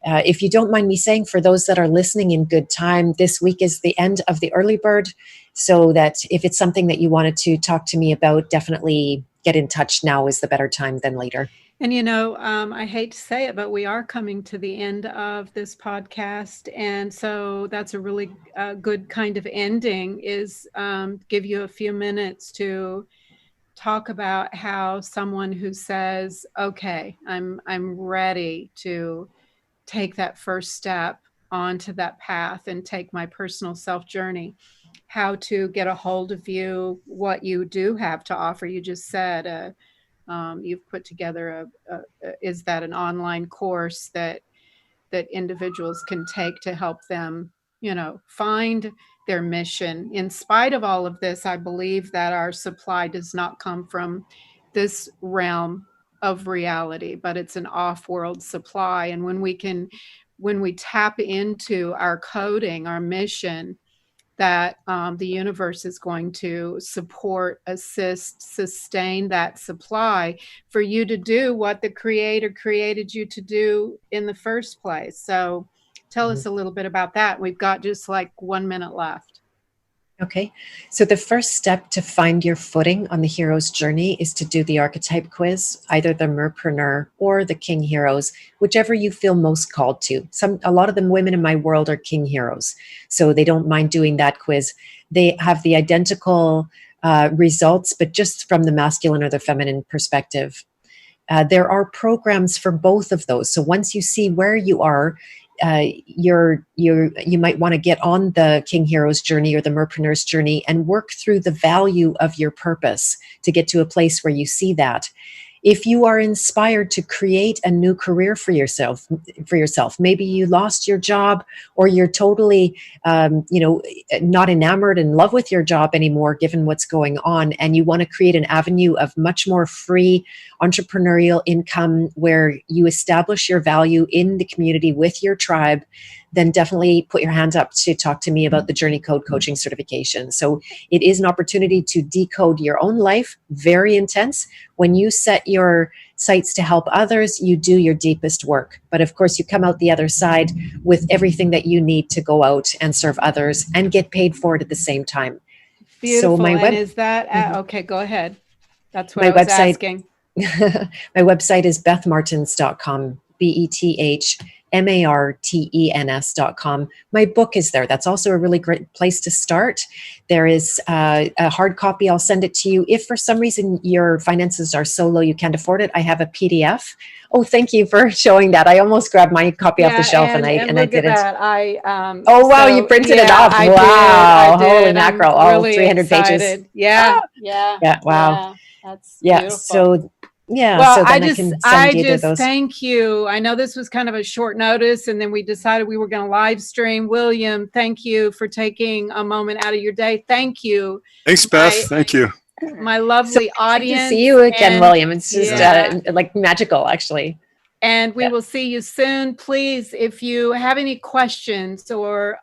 If you don't mind me saying, for those that are listening in good time, this week is the end of the early bird, so that if it's something that you wanted to talk to me about, definitely get in touch. Now is the better time than later. And, I hate to say it, but we are coming to the end of this podcast. And so that's a really good kind of ending, is give you a few minutes to talk about how someone who says, okay, I'm ready to take that first step onto that path and take my personal self journey, how to get a hold of you, what you do have to offer. You just said you've put together is that an online course that individuals can take to help them, find their mission. In spite of all of this, I believe that our supply does not come from this realm of reality, but it's an off-world supply. And when we tap into our coding, our mission, that the universe is going to support, assist, sustain that supply for you to do what the Creator created you to do in the first place. So tell us a little bit about that. We've got just like 1 minute left. Okay. So the first step to find your footing on the hero's journey is to do the archetype quiz, either the Merpreneur or the King Heroes, whichever you feel most called to. A lot of the women in my world are King Heroes, so they don't mind doing that quiz. They have the identical results, but just from the masculine or the feminine perspective. There are programs for both of those. So once you see where you are, you might want to get on the King Hero's journey or the Merpreneur's journey and work through the value of your purpose to get to a place where you see that. If you are inspired to create a new career for yourself, maybe you lost your job, or you're totally, not enamored in love with your job anymore, given what's going on, and you want to create an avenue of much more free entrepreneurial income where you establish your value in the community with your tribe, then definitely put your hand up to talk to me about the Journey Code Coaching Certification. So it is an opportunity to decode your own life, very intense. When you set your sights to help others, you do your deepest work. But of course, you come out the other side with everything that you need to go out and serve others and get paid for it at the same time. Beautiful. So and is that, okay, go ahead. That's what I was asking. My website is bethmartens.com, BETHMARTENS.com. My book is there. That's also a really great place to start. There is a hard copy. I'll send it to you. If for some reason your finances are so low you can't afford it, I have a PDF. Oh, thank you for showing that. I almost grabbed my copy off the shelf and I didn't. Oh, wow, you printed it off. Wow. I did. Holy mackerel. Really 300 excited. pages. Yeah. Yeah. Wow. That's beautiful. So Yeah. Well, so then I can send just either those. thank you. I know this was kind of a short notice, and then we decided we were going to live stream. William, thank you for taking a moment out of your day. Thank you. Thanks, Beth. Thank you. My lovely audience. To see you again, William. It's just like magical, actually. And we will see you soon. Please, if you have any questions or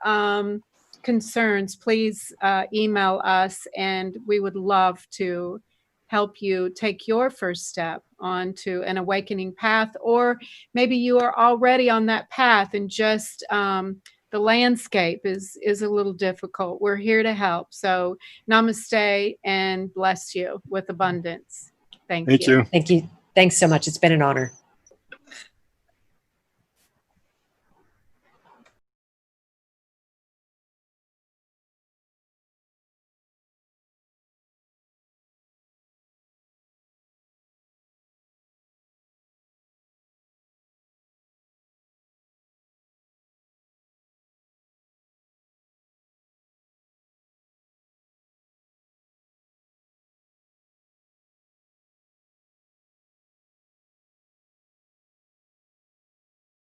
concerns, please email us, and we would love to help you take your first step onto an awakening path, or maybe you are already on that path and just the landscape is a little difficult. We're here to help. So namaste and bless you with abundance. Thank you. Thank you. Thanks so much. It's been an honor.